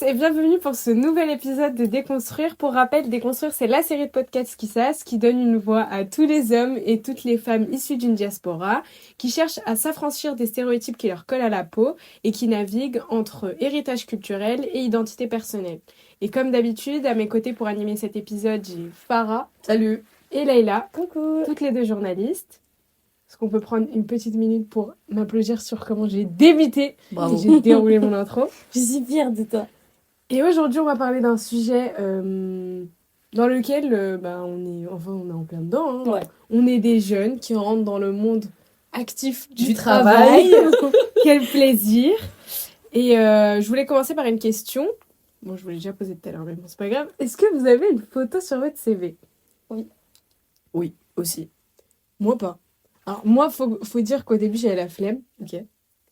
et bienvenue pour ce nouvel épisode de Déconstruire. Pour rappel, Déconstruire, c'est la série de podcasts qui donne une voix à tous les hommes et toutes les femmes issues d'une diaspora, qui cherchent à s'affranchir des stéréotypes qui leur collent à la peau et qui naviguent entre héritage culturel et identité personnelle. Et comme d'habitude, à mes côtés pour animer cet épisode, j'ai Farah. Salut. Et Leïla. Coucou. Toutes les deux journalistes. Est-ce qu'on peut prendre une petite minute pour m'applaudir sur comment j'ai débuté Bravo. et j'ai déroulé mon intro. Je suis fière de toi. Et aujourd'hui, on va parler d'un sujet dans lequel on est en plein dedans. Hein. Ouais. On est des jeunes qui rentrent dans le monde actif du travail. Quel plaisir. Et je voulais commencer par une question. Bon, je vous l'ai déjà posée tout à l'heure, mais bon, c'est pas grave. Est-ce que vous avez une photo sur votre CV ? Oui, aussi. Moi, pas. Alors, moi, faut dire qu'au début, j'avais la flemme. Ok.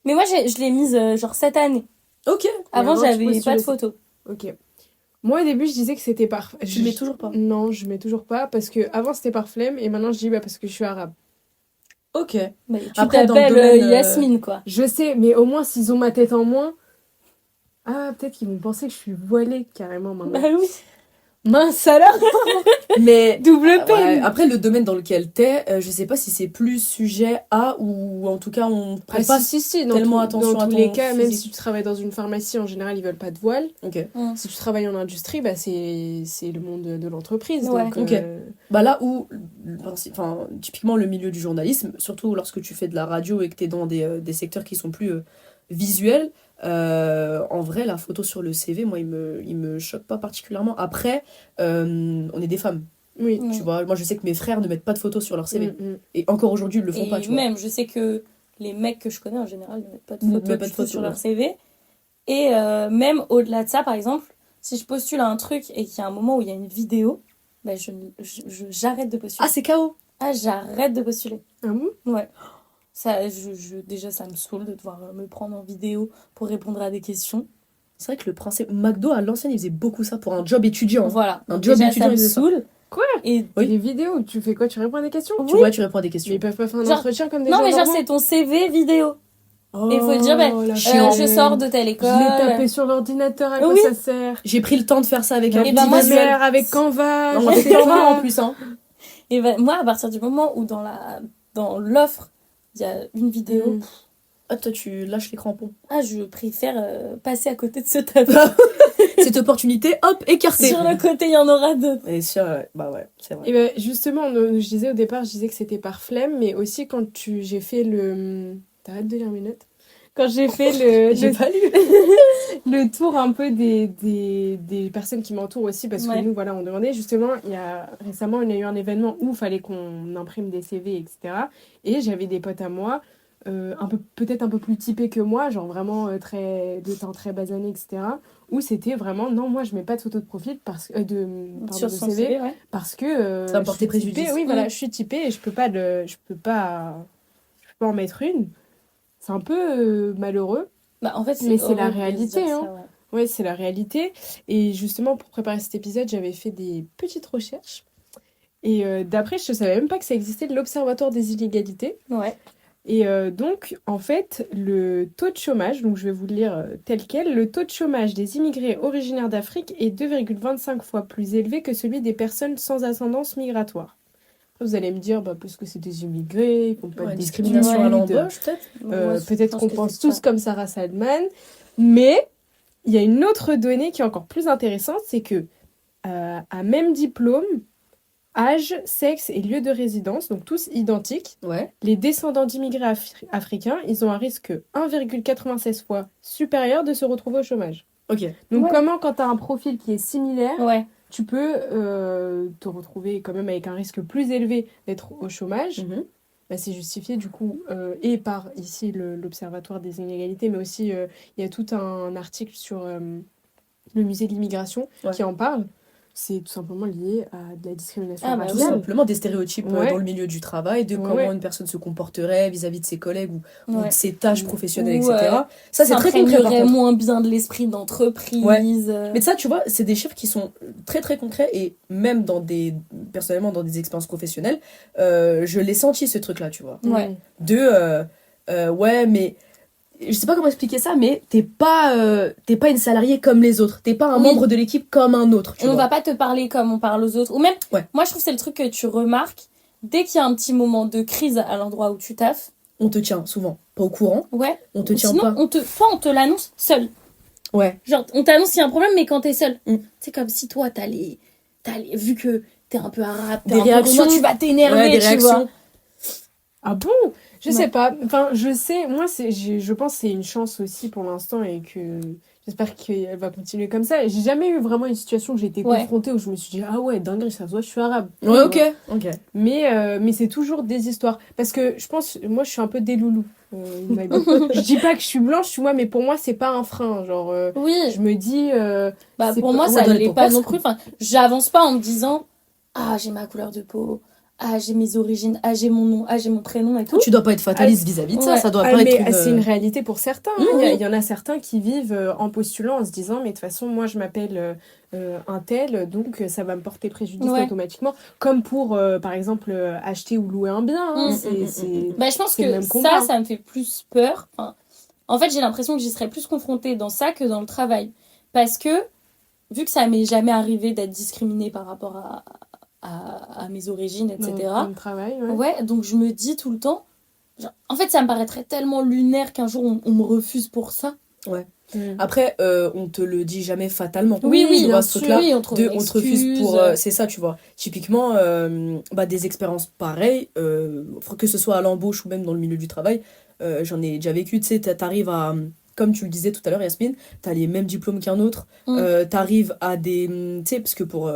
Mais moi, je l'ai mise genre cette année. Ok. Avant, avant, tu j'avais pas de postulais. photo. Ok. Moi, au début, je disais que c'était par... Tu le mets toujours pas. Non, je mets toujours pas, parce que avant c'était par flemme, et maintenant je dis parce que je suis arabe. Ok. Bah, tu Après, dans le t'appelles domaine, Yasmine, quoi. Je sais, mais au moins, s'ils ont ma tête en moins... Ah, peut-être qu'ils vont penser que je suis voilée, carrément, maintenant. Bah oui. Mince alors. Mais Double ouais, peine. après, le domaine dans lequel t'es, je sais pas si c'est plus sujet à ou en tout cas on Ah, prête pas si, tellement attention dans à tous ton les cas, même physique. si tu travailles dans une pharmacie, en général, ils veulent pas de voile. Ok. Si tu travailles en industrie, bah, c'est le monde de l'entreprise. Ouais. Donc, Ok. Bah là où, typiquement le milieu du journalisme, surtout lorsque tu fais de la radio et que t'es dans des secteurs qui sont plus visuels, en vrai, la photo sur le CV, moi, il me choque pas particulièrement. Après, on est des femmes, oui. Mm. tu vois. Moi, je sais que mes frères ne mettent pas de photos sur leur CV. Mm. Et encore aujourd'hui, ils le font Et pas, tu vois. même, je sais que les mecs que je connais, en général, ne mettent pas de Ne photo, mettent pas de du tout photo, sur ouais. leur CV. Et même au-delà de ça, par exemple, si je postule à un truc et qu'il y a un moment où il y a une vidéo, bah, j'arrête de postuler. Ah, c'est KO. Ah, j'arrête de postuler. Ah bon ? Ouais. Ça, déjà, ça me saoule de devoir me prendre en vidéo pour répondre à des questions. C'est vrai que le principe McDo, à l'ancienne, il faisait beaucoup ça pour un job étudiant. Voilà. Un Donc job déjà, étudiant, ça me il faisait ça. saoule. Quoi ? Et Oui. Les vidéos, tu fais quoi ? Tu réponds à des questions ? Oui. Tu vois, tu réponds à des Mais questions. ils peuvent pas faire un Genre- entretien comme des non, gens mais genre, normaux ? c'est ton CV vidéo. Oh, Et il faut dire, la je sors de telle Je école. l'ai tapé sur l'ordinateur, à quoi Oui. ça sert ? J'ai pris le temps de faire ça avec un Et petit bah, moi, visuel. mère avec Canva, Non, je avec sais Canva pas. en plus, hein. Et moi, à partir du moment où dans l'offre, il y a une vidéo, Mm. Ah, toi, tu lâches les crampons. je préfère passer à côté de ce tableau. Cette opportunité, hop, écartée. Sur le côté, il y en aura d'autres. Et sur, bah ouais, c'est vrai. Et ben justement, je disais au départ, je disais que c'était par flemme, mais aussi quand j'ai fait le... T'arrêtes de lire mes notes ? Quand j'ai fait J'ai pas lu. le tour un peu des personnes qui m'entourent aussi, parce que Ouais. nous, voilà, on demandait justement, récemment, il y a eu un événement où il fallait qu'on imprime des CV, etc. Et j'avais des potes à moi, peut-être un peu plus typés que moi, genre vraiment de temps très basané, etc. Où c'était vraiment, non, moi je mets pas de photo de profil Sur de son CV, CV, ouais. parce que Ça va je porter suis typée, préjudice. oui, voilà, je suis typée et je peux pas en mettre une. C'est un peu malheureux. Bah, en fait, Mais c'est la horrible de réalité, dire ça, hein. ouais. Ouais, c'est la réalité. Et justement, pour préparer cet épisode, j'avais fait des petites recherches. Et d'après, je ne savais même pas que ça existait, l'Observatoire des inégalités. Ouais. Et donc, en fait, le taux de chômage, donc je vais vous le lire tel quel, le taux de chômage des immigrés originaires d'Afrique est 2,25 fois plus élevé que celui des personnes sans ascendance migratoire. Après, vous allez me dire, parce que c'est des immigrés, ils font pas Ouais, de discrimination à d'études. l'embauche, peut-être. Moi, je Peut-être pense qu'on que pense c'est tous ça. comme Sarah Salman, mais il y a une autre donnée qui est encore plus intéressante, c'est que à même diplôme, âge, sexe et lieu de résidence, donc tous identiques, Ouais. les descendants d'immigrés africains, ils ont un risque 1,96 fois supérieur de se retrouver au chômage. Ok. Donc Ouais. comment, quand tu as un profil qui est similaire, Ouais. tu peux te retrouver quand même avec un risque plus élevé d'être au chômage. Bah, c'est justifié du coup et par ici l'Observatoire des inégalités, mais aussi il y a tout un article sur le musée de l'immigration Ouais. qui en parle. C'est tout simplement lié à de la discrimination Ah, bah Tout oui. raciale. simplement des stéréotypes Ouais. dans le milieu du travail, de comment Ouais. une personne se comporterait vis-à-vis de ses collègues ou Ouais. de ses tâches professionnelles, Ou, etc. Ça, c'est très concret, par s'imprégnerait contre. moins bien de l'esprit d'entreprise. Ouais. Mais ça, tu vois, c'est des chiffres qui sont très très concrets et même personnellement dans des expériences professionnelles, je l'ai senti ce truc-là, tu vois. Ouais. Ouais, mais je sais pas comment expliquer ça, mais t'es pas une salariée comme les autres. T'es pas un Oui. membre de l'équipe comme un autre, tu On vois. va pas te parler comme on parle aux autres. Ou même, Ouais. moi, je trouve que c'est le truc que tu remarques. Dès qu'il y a un petit moment de crise à l'endroit où tu taffes, On te tient souvent pas au courant, ouais. on te tient Sinon, pas. toi, on te l'annonce seul. Ouais. Genre, on t'annonce s'il y a un problème, mais quand t'es seul. Mm. C'est comme si toi, vu que t'es un peu arabe, t'es Des un peu réactions. roumain, tu vas t'énerver, Ouais, des tu réactions. vois. Ah bon? Je Ouais. sais pas. Enfin, je sais, moi, je pense que c'est une chance aussi pour l'instant et que j'espère qu'elle va continuer comme ça. J'ai jamais eu vraiment une situation où j'ai été Ouais. confrontée où je me suis dit, ah ouais, dingue, ça se voit, je suis arabe. Ouais, ok. Ok. Mais c'est toujours des histoires. Parce que je pense, moi, je suis un peu des loulous. in my book. Je dis pas que je suis blanche, tu vois, mais pour moi, c'est pas un frein. Genre, Oui. je me dis. Bah, c'est pour pas- moi, ouais, ça dans les l'est peaux pas perses. non plus. Enfin, j'avance pas en me disant, ah, j'ai ma couleur de peau, ah, j'ai mes origines, ah, j'ai mon nom, ah, j'ai mon prénom et tout. Tu dois pas être fataliste vis-à-vis de ça. Ouais. Ça doit Ah, pas mais être une. c'est une réalité pour certains. hein. Oui. Il y en a certains qui vivent en postulant, en se disant, mais de toute façon, moi, je m'appelle un tel, donc ça va me porter préjudice Ouais. automatiquement. Comme pour, par exemple, acheter ou louer un bien. hein. C'est- Bah, je pense c'est le que même combat, hein. ça me fait plus peur. Enfin, en fait, j'ai l'impression que j'y serais plus confrontée dans ça que dans le travail. Parce que, vu que ça m'est jamais arrivé d'être discriminée par rapport à mes origines, etc. Dans le travail, ouais. Ouais, donc je me dis tout le temps, genre, en fait, ça me paraîtrait tellement lunaire qu'un jour on me refuse pour ça. Mm. Après, on te le dit jamais fatalement. Oui, tu vois bien ce sûr, truc-là. oui, on trouve On te refuse pour. C'est ça, tu vois. Typiquement, des expériences pareilles, que ce soit à l'embauche ou même dans le milieu du travail, j'en ai déjà vécu. Tu sais, t'arrives à. Comme tu le disais tout à l'heure, Yasmine, t'as les mêmes diplômes qu'un autre. T'arrives à des. Tu sais, parce que pour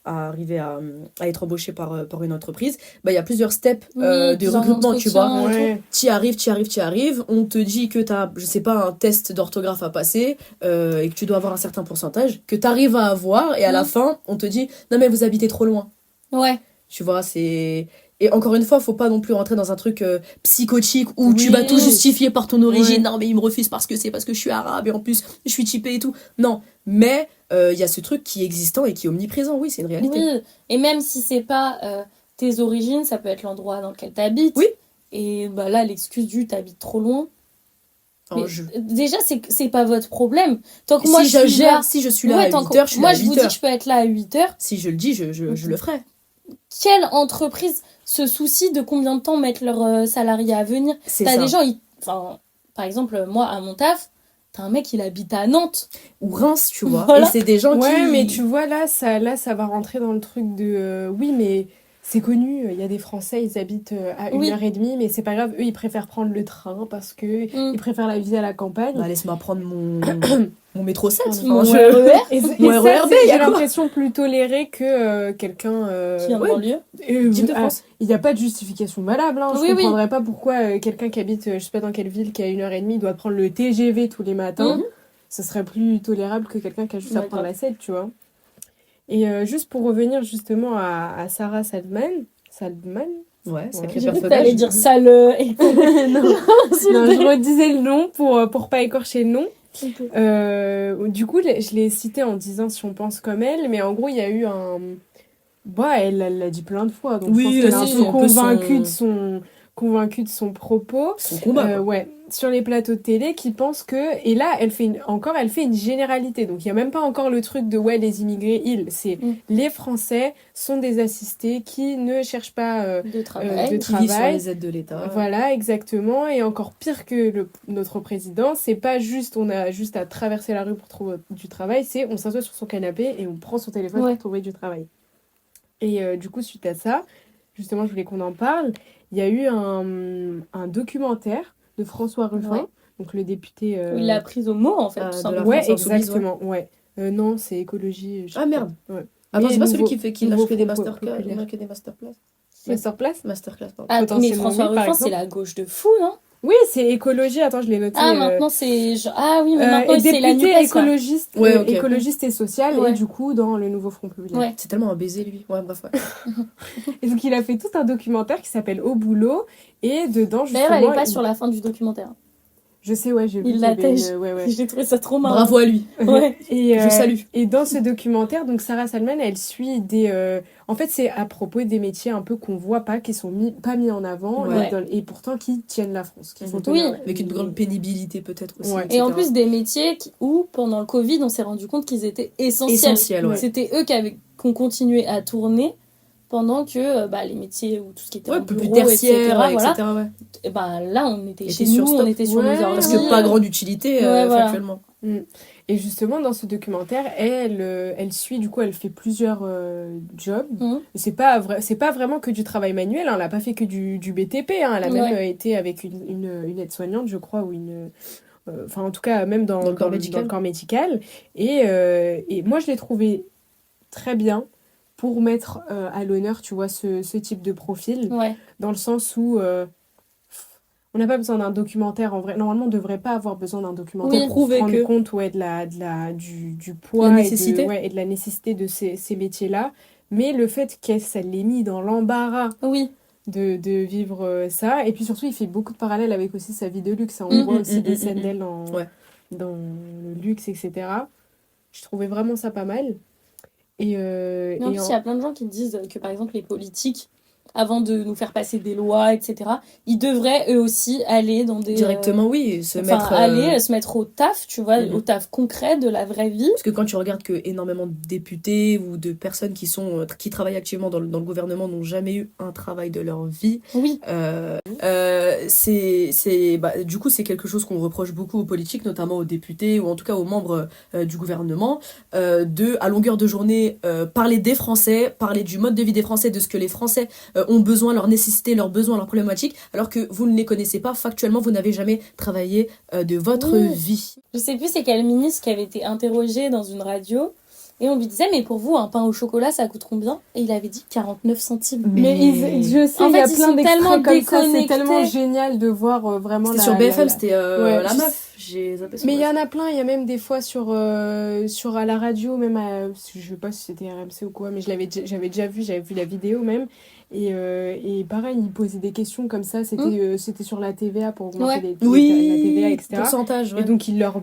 arriver à être embauché par une entreprise, il y a plusieurs steps Oui, de plusieurs recrutement, tu vois. entretiens. Ouais. T'y arrives, on te dit que t'as, je sais pas, un test d'orthographe à passer, et que tu dois avoir un certain pourcentage, que t'arrives à avoir, et à la fin, on te dit, non mais vous habitez trop loin. Ouais. Tu vois, c'est... Et encore une fois, faut pas non plus rentrer dans un truc psychotique où Oui. tu vas tout justifier par ton origine. Ouais. Non mais il me refuse parce que je suis arabe, et en plus, je suis typée et tout. Non, mais il y a ce truc qui est existant et qui est omniprésent, oui, c'est une réalité. Oui, et même si c'est pas tes origines, ça peut être l'endroit dans lequel t'habites. Oui. Et bah là, l'excuse du t'habites trop loin. Alors, Mais déjà, c'est pas votre problème. Tant que moi, si je je suis gère, là... si je suis là Ouais, à tant 8 que- heures, je suis moi, là à je vous 8 dis que heures. je peux être là à 8 heures. Si je le dis, je le ferai. Quelle entreprise se soucie de combien de temps mettent leurs salariés à venir? C'est T'as ça. des gens, enfin, par exemple, moi, à mon taf, t'as un mec, il habite à Nantes. Ou Reims, tu vois. Voilà. Et c'est des gens Ouais, qui... mais tu vois, là, ça va rentrer dans le truc de... oui, mais c'est connu, il y a des Français, ils habitent à Oui. 1h30, mais c'est pas grave, eux, ils préfèrent prendre le train parce que ils préfèrent la vie à la campagne. Bah, laisse-moi prendre mon métro 7. Pardon. Mon Enfin, RER Et Mon ça, RERB, c'est- y a j'ai quoi l'impression plus toléré que quelqu'un... qui vient de banlieue. D'Île-de-France. Il n'y a pas de justification valable. Hein. Oui, Je oui. comprendrais pas pourquoi quelqu'un qui habite, je sais pas dans quelle ville, qui a 1h30, doit prendre le TGV tous les matins. Mhm. Ce serait plus tolérable que quelqu'un qui a juste à Ouais, prendre grave. la 7, tu vois. Et juste pour revenir justement à Sarah Salman... Salman Ouais, sacré J'ai cru que personnage. t'allais dire sale. Non, je redisais le nom pour pas écorcher le nom. Du coup, je l'ai cité en disant si on pense comme elle, mais en gros, il y a eu un... Bah, elle l'a dit plein de fois, donc Oui, je pense qu'elle est un si, peu un peu convaincue de son propos. Son combat, quoi. Ouais, sur les plateaux de télé qui pensent que... Et là, elle fait une généralité. Donc, il n'y a même pas encore le truc de, ouais, les immigrés, les les Français sont des assistés qui ne cherchent pas De travail. de Qui vit sur travail. les aides de l'État. Voilà, exactement. Et encore pire que notre président, c'est pas juste, on a juste à traverser la rue pour trouver du travail, c'est on s'assoit sur son canapé et on prend son téléphone Ouais. pour trouver du travail. Et du coup, suite à ça, justement, je voulais qu'on en parle. Il y a eu un documentaire de François Ruffin, Ouais. donc le député... Il l'a prise au mot, en fait, de tout la simplement. Ouais, France Insoumise, exactement, ouais. Non, c'est écologie. je sais Ah, pas. merde. Ouais. Attends, Mais c'est pas celui nouveau- qui lâche nouveau que des Front masterclass. populaire. Non, que des masterclass. Masterclass Masterclass, pardon. Ah, mais potentiellement, François oui, par Ruffin, c'est exemple. la gauche de fou, non? Oui, c'est écologie. Attends, je l'ai noté. Ah, maintenant, c'est... Ah oui, mais maintenant, et c'est la député NUPES, là. écologiste, Ouais, ok. écologiste et social, Ouais. et du coup, dans le nouveau Front populaire. Ouais. C'est tellement un baiser, lui. Ouais, bref, ouais. Et donc, il a fait tout un documentaire qui s'appelle Au boulot, et dedans, justement... D'ailleurs, elle est pas sur la fin du documentaire. Je sais, ouais, j'ai vu. Il qu'il y avait l'attèche. ouais, ouais. J'ai trouvé ça trop marrant. Bravo à lui. Ouais. Et, Je salue. et dans ce documentaire, donc Sarah Salman, elle suit en fait, c'est à propos des métiers un peu qu'on voit pas, qui sont pas mis en avant, Ouais. et pourtant qui tiennent la France, qui font Oui. tenir- Avec une grande pénibilité peut-être aussi. Ouais. Et en etc. plus des métiers où, pendant le Covid, on s'est rendu compte qu'ils étaient essentiels. Essentiel, ouais. C'était eux qu'on continuait à tourner pendant que les métiers ou tout ce qui était Ouais, en un peu plus bureau, tertiaire, etc. Voilà. etc. Ouais. Et là, on était Était chez sur nous, stop. on était sur Ouais, nos ordi. Parce que pas grande utilité Ouais, voilà. factuellement. Et justement, dans ce documentaire, elle suit, du coup, elle fait plusieurs jobs. Mhm. Et c'est pas vraiment que du travail manuel, hein. Elle n'a pas fait que du BTP, hein. Elle a même été avec une aide-soignante, je crois, ou enfin, en tout cas, même dans le corps dans médical. le corps médical. Et moi, je l'ai trouvé très bien pour mettre à l'honneur, tu vois, ce type de profil, Ouais. dans le sens où on n'a pas besoin d'un documentaire en vrai. Normalement, on ne devrait pas avoir besoin d'un documentaire Oui. pour Prouver prendre que- compte du poids La nécessité. et de la nécessité de ces métiers-là. Mais le fait que ça l'ait mis dans l'embarras Oui. de vivre ça. Et puis surtout, il fait beaucoup de parallèles avec aussi sa vie de luxe, hein. On voit aussi des scènes d'elle Ouais. dans le luxe, etc. Je trouvais vraiment ça pas mal. Et Mais en plus, il y a plein de gens qui disent que, par exemple, les politiques, avant de nous faire passer des lois, etc., ils devraient eux aussi aller dans des... Directement, oui. aller se mettre au taf, tu vois, Mhm. au taf concret de la vraie vie. Parce que quand tu regardes que énormément de députés ou de personnes qui travaillent activement dans le gouvernement n'ont jamais eu un travail de leur vie, Oui. du coup, c'est quelque chose qu'on reproche beaucoup aux politiques, notamment aux députés ou en tout cas aux membres du gouvernement, à longueur de journée, parler des Français, parler du mode de vie des Français, de ce que les Français ont besoin, leurs nécessités, leurs besoins, leurs problématiques, alors que vous ne les connaissez pas factuellement, vous n'avez jamais travaillé de votre Oui. vie. Je sais plus c'est quel ministre qui avait été interrogé dans une radio et on lui disait mais pour vous un pain au chocolat ça coûte combien? Et il avait dit 49 centimes. je sais, En il y a fait, ils plein sont tellement d'extraits comme ça. C'est déconnectés. tellement génial de voir vraiment C'était sur BFM, c'était Ouais, la je meuf. J'ai zappé son Mais il y nom. en a plein, il y a même des fois sur à la radio, même je sais pas si c'était RMC ou quoi, mais j'avais déjà vu, j'avais vu la vidéo même. Et pareil, ils posaient des questions comme ça, c'était sur la TVA pour augmenter Ouais. la TVA, etc. Pourcentage, ouais. Et donc ils leur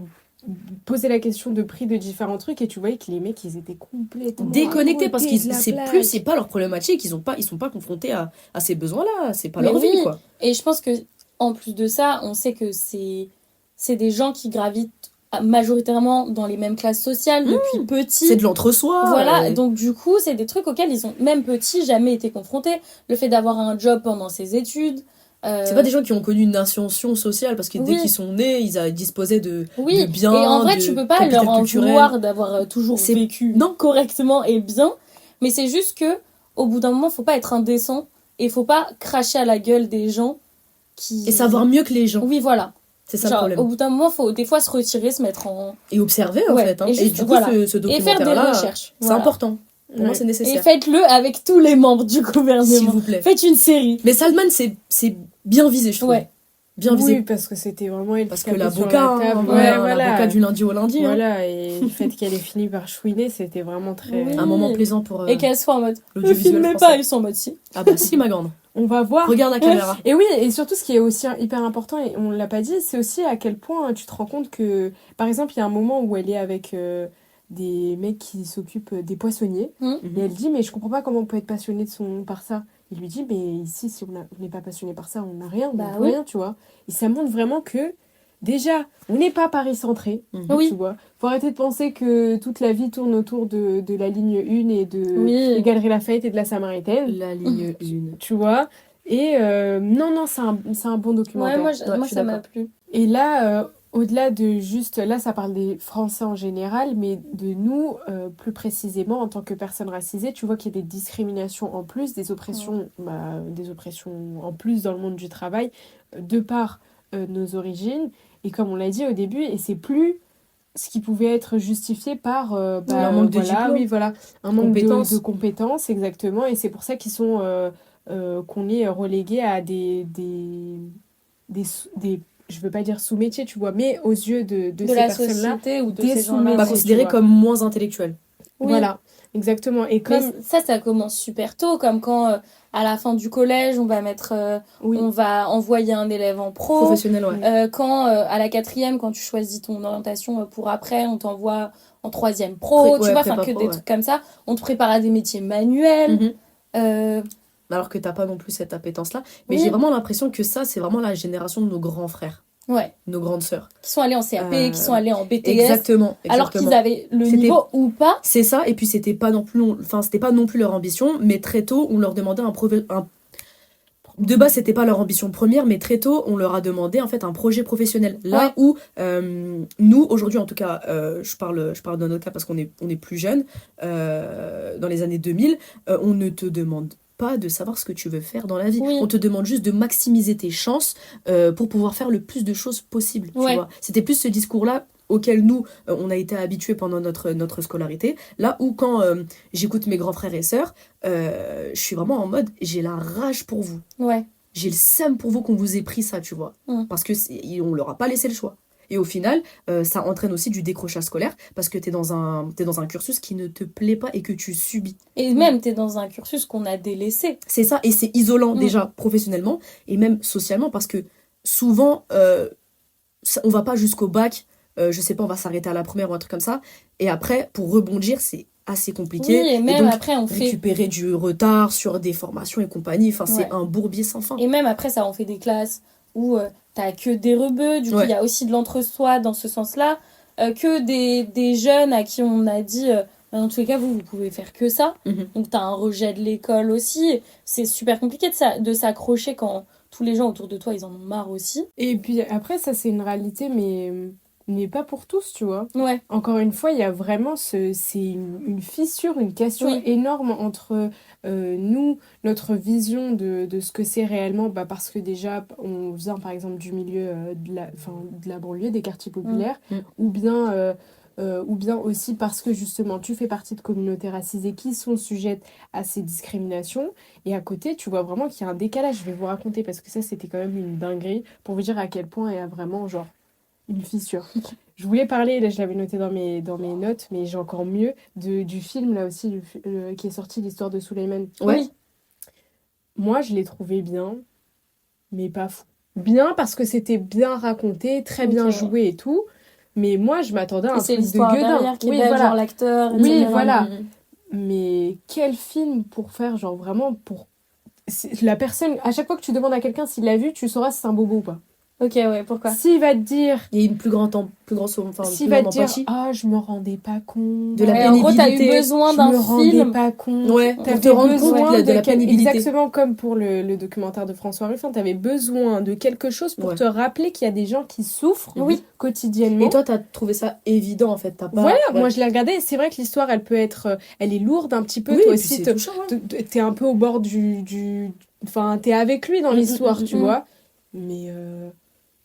posaient la question de prix de différents trucs et tu voyais que les mecs, ils étaient complètement Déconnectés à parce côté que de la c'est plaque. pas leur problématique, ils sont pas confrontés à ces besoins-là, c'est pas Mais leur oui. vie, quoi. Et je pense que en plus de ça, on sait que c'est des gens qui gravitent majoritairement dans les mêmes classes sociales depuis petits. C'est de l'entre-soi. Voilà, donc du coup, c'est des trucs auxquels ils ont, même petits, jamais été confrontés. Le fait d'avoir un job pendant ses études. C'est pas des gens qui ont connu une ascension sociale parce que dès Oui. qu'ils sont nés, ils disposaient de Oui, biens. et en vrai, de tu peux pas capital leur en culturel. vouloir d'avoir toujours C'est- vécu non. correctement et bien. Mais c'est juste que, au bout d'un moment, faut pas être indécent et faut pas cracher à la gueule des gens qui. Et savoir mieux que les gens. Oui, voilà. C'est ça le Genre, problème. au bout d'un moment, faut des fois se retirer, se mettre en. Et observer, en Ouais, fait. Hein. et juste, du coup, voilà. ce Et faire des documentaire-là, recherches. c'est Voilà. important. Pour moi, Ouais. c'est Et nécessaire. faites-le avec tous les membres du gouvernement. S'il vous plaît. Faites une série. Mais Salman, c'est bien visé, je trouve. Ouais. Bien visé. Oui, parce que c'était vraiment elle Parce qui que tapait sur l'avocat, la table. hein, Ouais, voilà, l'avocat du lundi au lundi. Hein. Voilà, et le fait qu'elle ait fini par chouiner, c'était vraiment très... Oui. Un moment plaisant pour Et qu'elle soit en mode. Ne l'audiovisuel filmez français. pas, ils sont en mode si. Ah bah si, ma grande. On va voir. Regarde la caméra. Et oui, et surtout ce qui est aussi hyper important, et on l'a pas dit, c'est aussi à quel point tu te rends compte que, par exemple, il y a un moment où elle est avec des mecs qui s'occupent des poissonniers, et elle dit, mais je comprends pas comment on peut être passionné par ça. Il lui dit, mais ici, si on n'est pas passionné par ça, on n'a rien, on Bah peut oui. rien, tu vois. Et ça montre vraiment que, déjà, on n'est pas Paris-centré, Oui. tu vois. Faut arrêter de penser que toute la vie tourne autour de la ligne 1 et de Oui. des Galeries Lafayette et de la Samaritaine. La ligne 1. Tu vois. Et non, c'est un bon Ouais, documentaire. moi, je suis ça m'a d'accord. plu. Et là, au-delà de juste... Là, ça parle des Français en général, mais de nous, plus précisément, en tant que personnes racisées, tu vois qu'il y a des discriminations en plus, des oppressions en plus dans le monde du travail, de par nos origines. Et comme on l'a dit au début, et c'est plus ce qui pouvait être justifié par un manque de diplôme. oui, voilà, un manque Compétences. de compétences, exactement. Et c'est pour ça qu'ils sont qu'on est relégué à des je veux pas dire sous-métiers, tu vois, mais aux yeux de De ces la personnes-là, société ou de des ces gens-là. sous-métiers. Pas tu considéré vois. comme moins intellectuel. Oui. Voilà. Exactement. Et Mais comme... ça commence super tôt, comme quand à la fin du collège, on va mettre, Oui. on va envoyer un élève en pro. Professionnel, ouais. Quand à la 4e, quand tu choisis ton orientation pour après, on t'envoie en 3e pro, tu vois, enfin prépa que pro, des trucs comme ça. On te prépare à des métiers manuels. Mhm. Euh, Alors que t'as pas non plus cette appétence-là. Mais Oui. j'ai vraiment l'impression que ça, c'est vraiment la génération de nos grands frères, ouais, nos grandes sœurs. qui sont allés en CAP, qui sont allés en BTS, Exactement. alors qu'ils exactement. avaient le C'était- niveau ou pas. C'est ça, et puis c'était pas non plus, c'était pas non plus leur ambition, mais très tôt, on leur demandait de base, c'était pas leur ambition première, mais très tôt, on leur a demandé en fait un projet professionnel. Là Ouais. où nous, aujourd'hui en tout cas, je parle dans notre cas parce qu'on est plus jeunes, dans les années 2000, on ne te demande pas de savoir ce que tu veux faire dans la vie. Oui. On te demande juste de maximiser tes chances pour pouvoir faire le plus de choses possible. Tu Ouais. vois. C'était plus ce discours-là auquel nous, on a été habitués pendant notre scolarité. Là où quand j'écoute mes grands frères et sœurs, je suis vraiment en mode, j'ai la rage pour vous. Ouais. J'ai le seum pour vous qu'on vous ait pris ça, tu vois. Parce que on leur a pas laissé le choix. Et au final, ça entraîne aussi du décrochage scolaire parce que t'es dans un cursus qui ne te plaît pas et que tu subis. Et même, t'es dans un cursus qu'on a délaissé. C'est ça, et c'est isolant déjà professionnellement et même socialement parce que souvent, on va pas jusqu'au bac, je sais pas, on va s'arrêter à la première ou un truc comme ça. Et après, pour rebondir, c'est assez compliqué. Oui, et même donc, après, on fait... récupérer du retard sur des formations et compagnie, enfin, c'est Ouais. un bourbier sans fin. Et même après, ça, on fait des classes où t'as que des rebeux. Du coup, il y a aussi de l'entre-soi dans ce sens-là. Que des jeunes à qui on a dit... dans tous les cas, vous pouvez faire que ça. Mhm. Donc, t'as un rejet de l'école aussi. C'est super compliqué de s'accrocher quand tous les gens autour de toi, ils en ont marre aussi. Et puis après, ça, c'est une réalité, mais pas pour tous, tu vois. Ouais. Encore une fois, il y a vraiment c'est une fissure, une cassure Oui. énorme entre nous, notre vision de ce que c'est réellement, parce que déjà, on vient par exemple du milieu de la banlieue, des quartiers populaires, ou bien aussi parce que justement, tu fais partie de communautés racisées qui sont sujettes à ces discriminations. Et à côté, tu vois vraiment qu'il y a un décalage. Je vais vous raconter parce que ça, c'était quand même une dinguerie pour vous dire à quel point il y a vraiment genre une fissure. Je voulais parler, là je l'avais noté dans mes notes, mais j'ai encore mieux, du film là aussi qui est sorti, l'histoire de Souleymane. Ouais. Oui. Moi je l'ai trouvé bien, mais pas fou. Bien parce que c'était bien raconté, très bien Ok. joué et tout, mais moi je m'attendais à un Et c'est truc de l'histoire gueudin. derrière qui est Oui, belle, voilà. genre l'acteur, Oui, etc. voilà. Mhm. Mais quel film pour faire, genre vraiment pour... La personne, à chaque fois que tu demandes à quelqu'un s'il l'a vu, tu sauras si c'est un bobo ou pas. Ok, ouais, pourquoi? S'il va te dire... Il y a une plus grande S'il va te dire, empathie. je me rendais pas compte. De la Ouais, en gros, t'as eu pénibilité. besoin Je d'un me rendais film. pas compte. Ouais, pour T'avais te rendre compte besoin de la pénibilité. Exactement comme pour le documentaire de François Ruffin, t'avais besoin de quelque chose pour Ouais. te rappeler qu'il y a des gens qui souffrent Oui. quotidiennement. Et toi, t'as trouvé ça évident en fait. T'as pas... Voilà, ouais. moi je l'ai regardé et c'est vrai que l'histoire elle peut être, elle est lourde un petit peu. Oui, Toi et puis aussi c'est touchant, ouais. t'es un peu au bord enfin t'es avec lui dans l'histoire, tu mm. vois.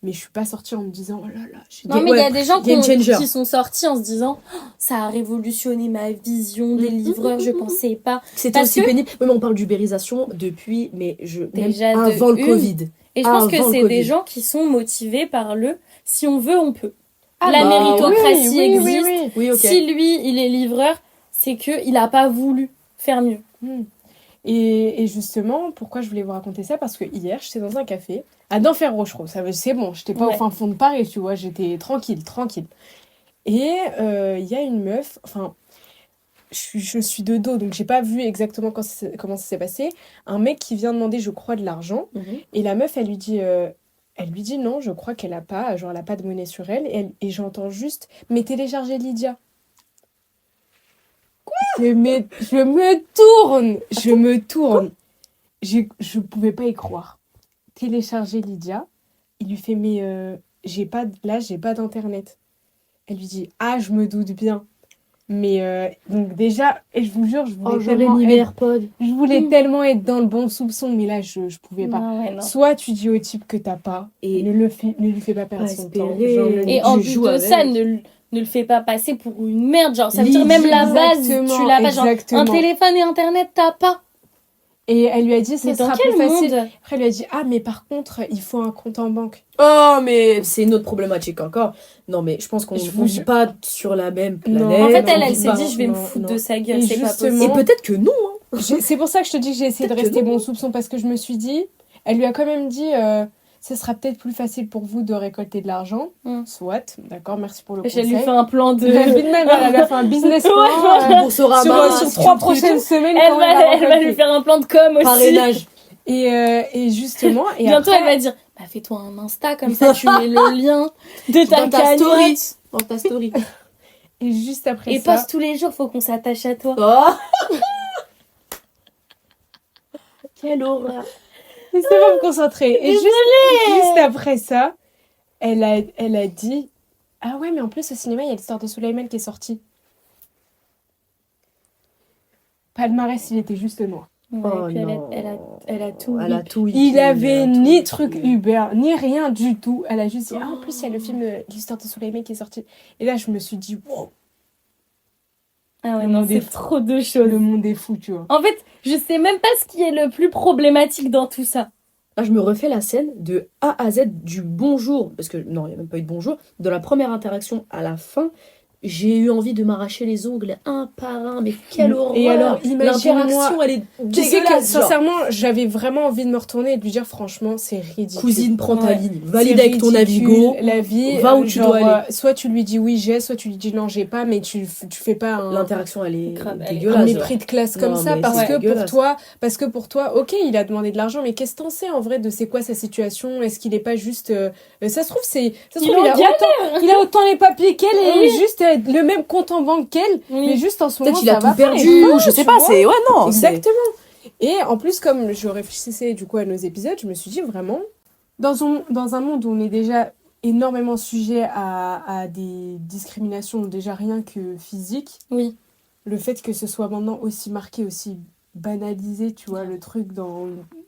Mais je suis pas sortie en me disant oh là là. Non, mais il y a Ouais, des gens game changer. qui sont sortis en se disant oh, ça a révolutionné ma vision des livreurs, je pensais pas. C'était Parce aussi que- pénible. Oui, mais on parle d'ubérisation depuis, mais Déjà même de avant le une. Covid. Et je pense que Avant le c'est Covid. des gens qui sont motivés par le si on veut, on peut. Ah La bah, méritocratie oui, existe. oui, oui. Oui, ok. Si lui, il est livreur, c'est qu'il a pas voulu faire mieux. Et justement, pourquoi je voulais vous raconter ça? Parce que hier, j'étais dans un café à Denfert-Rochereau. C'est bon, j'étais pas Ouais. au fin fond de Paris, tu vois, j'étais tranquille. Et il y a une meuf, enfin, je suis de dos, donc j'ai pas vu exactement comment ça s'est passé. Un mec qui vient demander, je crois, de l'argent. Mhm. Et la meuf, elle lui dit non, je crois qu'elle a pas, genre, elle a pas de monnaie sur elle. Et j'entends juste, mais téléchargez Lydia. Je me tourne. Je pouvais pas y croire. Télécharger Lydia. Il lui fait, mais j'ai pas d'internet. Elle lui dit, je me doute bien. Mais donc déjà, et je vous jure, je voulais tellement être dans le bon soupçon, mais là, je pouvais pas. Non, ouais, non. Soit tu dis au type que t'as pas, Et ne lui fais pas perdre pas son temps. espérer. Genre, Et Tu en plus joues de avec. ça, ne le fais pas passer pour une merde. Genre, ça veut dire même la base, tu l'as pas. Genre, un Exactement. téléphone et internet, t'as pas. Et elle lui a dit, ça Mais dans sera quel plus facile. monde? Après, elle lui a dit, ah, mais par contre, il faut un compte en banque. Oh, mais c'est une autre problématique encore. Non, mais je pense qu'on Je ne vous vit jure. pas sur la même Non. planète. En fait, non, elle vit s'est pas. dit, je vais me Non, foutre non. de sa gueule, Et c'est pas justement- Et possible. peut-être que non, hein. C'est pour ça que je te dis que j'ai essayé de Peut-être que rester non. bon soupçon, parce que je me suis dit, elle lui a quand même dit, ce sera peut-être plus facile pour vous de récolter de l'argent. Soit, d'accord, merci pour le Elle conseil. lui fait un plan de... La vie de même, elle a fait un business plan Ouais, Pour Boursorama, sur si 3 tu trucs. prochaines semaines. Elle quand va, elle elle va récolter. lui faire un plan de com aussi. Parrainage. Et justement, et Bientôt, après, elle va dire, bah fais-toi un Insta, comme ça tu mets le lien de ta Dans ta story. cagnotte. Dans ta story. et juste après Et ça, poste tous les jours, faut qu'on s'attache à toi. Oh. Quelle horreur. laissez pas me concentrer. Et juste après ça, elle a dit, ah ouais, mais en plus au cinéma, il y a l'histoire de Sulaiman qui est sortie. Palmarès, il était juste noir. Ouais, Oh puis non. elle a tout. Elle a tout Il wiki, avait elle a tout ni wiki. truc Uber, ni rien du tout. Elle a juste dit, ah, en plus, il y a le film l'histoire de Sulaiman qui est sorti. Et là, je me suis dit, wow, Ah ouais, Le non, monde est c'est trop de choses. le monde est fou, tu vois. En fait, je sais même pas ce qui est le plus problématique dans tout ça. Là, je me refais la scène de A à Z du bonjour, parce que non, il n'y a même pas eu de bonjour, de la première interaction à la fin. J'ai eu envie de m'arracher les ongles un par un, mais quelle horreur! Et alors, imagine-moi, l'interaction, elle est Tu sais que, dégueulasse, genre. sincèrement, j'avais vraiment envie de me retourner et de lui dire, franchement, c'est ridicule. Cousine, prends ta Ouais. ligne, valide C'est avec ton ridicule, Navigo, la vie, va où tu dois aller. Soit tu lui dis oui, j'ai, soit tu lui dis non, j'ai pas, mais tu fais pas un, L'interaction, elle est Grave, elle est- dégueulasse. un genre. mépris de classe comme Non, ça mais parce c'est que dégueulasse. pour toi, ok, il a demandé de l'argent, mais qu'est-ce que t'en sais en vrai de c'est quoi sa situation? Est-ce qu'il est pas juste, ça se trouve, ça se trouve, en il a autant les papiers qu'elle et Oui. juste le même compte en banque qu'elle, Oui. mais juste en ce moment, Peut-être qu'il a ça va tout pas, perdu, et ou je sais tu pas, vois. c'est. Ouais, non, c'est. Exactement. Et en plus, comme je réfléchissais du coup à nos épisodes, je me suis dit vraiment, dans un monde où on est déjà énormément sujet à des discriminations, déjà rien que physiques, Oui. le fait que ce soit maintenant aussi marqué, aussi banalisé, tu vois, le truc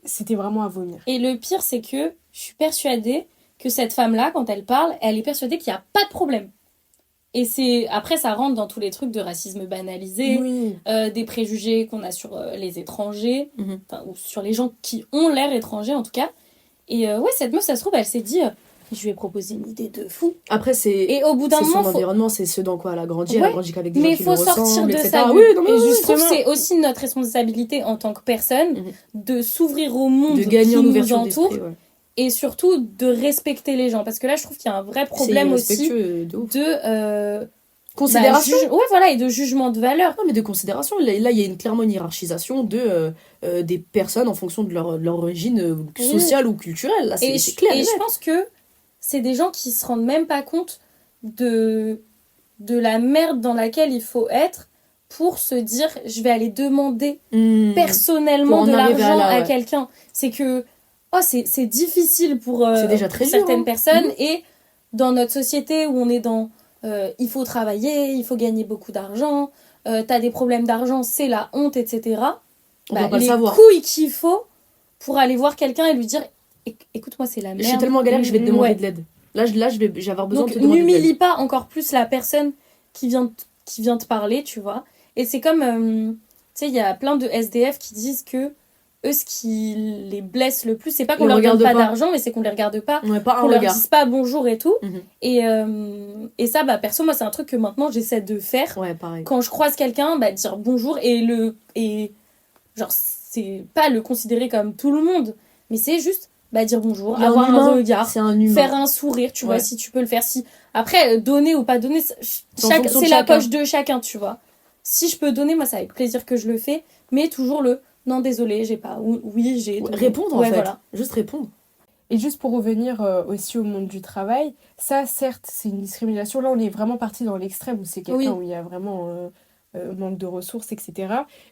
c'était vraiment à vomir. Et le pire, c'est que je suis persuadée que cette femme-là, quand elle parle, elle est persuadée qu'il n'y a pas de problème. Et après, ça rentre dans tous les trucs de racisme banalisé, Oui. des préjugés qu'on a sur les étrangers, Mhm. enfin, ou sur les gens qui ont l'air étrangers en tout cas. Et ouais, cette meuf, ça se trouve, elle s'est dit, je lui ai proposé une idée de fou. Après, c'est. Et au bout d'un C'est son moment, faut... environnement, c'est ce dans quoi elle a grandi. Elle Ouais, a grandi qu'avec des mais gens qui faut lui sortir ressemblent, de etc. sa Oui, bulle. non, mais Et oui, je oui, trouve que justement. c'est aussi notre responsabilité en tant que personne Mhm. de s'ouvrir au monde de gagner qui en nous ouverture entoure d'esprit. Ouais. et surtout de respecter les gens. Parce que là, je trouve qu'il y a un vrai problème C'est aussi irrespectueux, de ouf. de... Considération. Ouais, voilà, et de jugement de valeur. Non, mais de considération. Là, il y a clairement une hiérarchisation des personnes en fonction de leur origine Oui. sociale ou culturelle. Là, c'est Et, c'est clair. et et je net. pense que c'est des gens qui se rendent même pas compte de la merde dans laquelle il faut être pour se dire je vais aller demander Hmm. personnellement Pour en de arriver l'argent à là, à ouais. quelqu'un. C'est que c'est difficile pour, C'est déjà pour très dur, certaines hein. personnes et dans notre société où on est dans il faut travailler, il faut gagner beaucoup d'argent, t'as des problèmes d'argent, c'est la honte, etc. On doit pas le les savoir. couilles qu'il faut pour aller voir quelqu'un et lui dire écoute-moi, c'est la merde. Je suis tellement en galère que je vais te demander Ouais. de l'aide. Là, je vais avoir besoin Donc, de te demander de n'humilie l'aide. pas encore plus la personne qui vient te parler, tu vois. Et c'est comme, tu sais, il y a plein de SDF qui disent que eux, ce qui les blesse le plus, c'est pas qu'on Ils leur donne regardent pas pas. d'argent, mais c'est qu'on les regarde pas, Ouais, pas un qu'on leur regard. dise pas bonjour et tout. Mhm. Et ça, perso, moi, c'est un truc que maintenant j'essaie de faire. Ouais, pareil. Quand je croise quelqu'un, dire bonjour et genre, c'est pas le considérer comme tout le monde, mais c'est juste dire bonjour, Il y a avoir un humain, regard. c'est un humain. Faire un sourire, tu vois, Ouais. si tu peux le faire. Après, donner ou pas donner, C'est en fonction de c'est la chacun. poche de chacun, tu vois. Si je peux donner, moi, c'est avec plaisir que je le fais. Mais toujours non, désolé, j'ai pas. Ou oui, j'ai. Ouais, répondre, en Ouais, fait. voilà. Juste répondre. Et juste pour revenir aussi au monde du travail, ça certes c'est une discrimination. Là on est vraiment parti dans l'extrême où c'est quelqu'un Oui. où il y a vraiment manque de ressources, etc.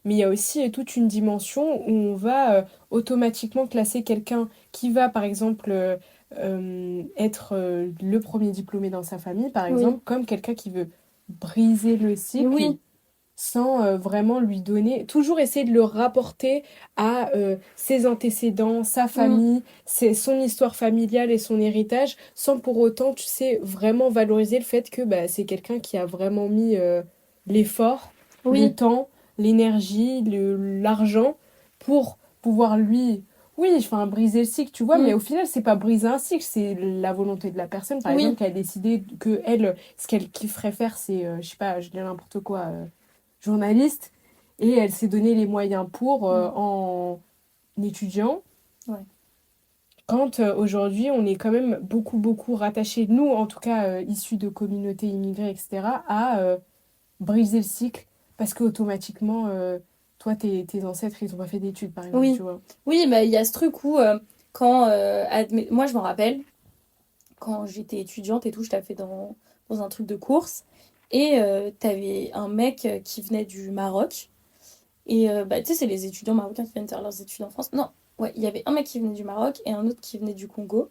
Mais il y a aussi toute une dimension où on va automatiquement classer quelqu'un qui va par exemple être le premier diplômé dans sa famille, par Oui. exemple, comme quelqu'un qui veut briser le cycle. Oui. Sans vraiment lui donner, toujours essayer de le rapporter à ses antécédents, sa famille, son histoire familiale et son héritage, sans pour autant, tu sais, vraiment valoriser le fait que c'est quelqu'un qui a vraiment mis l'effort, Oui. le temps, l'énergie, l'argent pour pouvoir lui, oui, enfin briser le cycle, tu vois, Mm. mais au final, c'est pas briser un cycle, c'est la volonté de la personne, par Oui. exemple, qui a décidé que elle, ce qu'elle kifferait faire, c'est, je sais pas, je dis n'importe quoi, journaliste, et elle s'est donné les moyens pour en étudiant. Ouais. Quand aujourd'hui, on est quand même beaucoup, beaucoup rattachés, nous, en tout cas, issus de communautés immigrées, etc., à briser le cycle, parce qu'automatiquement, toi, tes ancêtres, ils ont pas fait d'études, par exemple, Oui. tu vois. Oui, mais il y a ce truc où, quand. Moi, je m'en rappelle, quand j'étais étudiante et tout, je t'avais fait dans un truc de course. Et t'avais un mec qui venait du Maroc. Et tu sais, c'est les étudiants marocains qui viennent faire leurs études en France. Non, ouais, il y avait un mec qui venait du Maroc et un autre qui venait du Congo.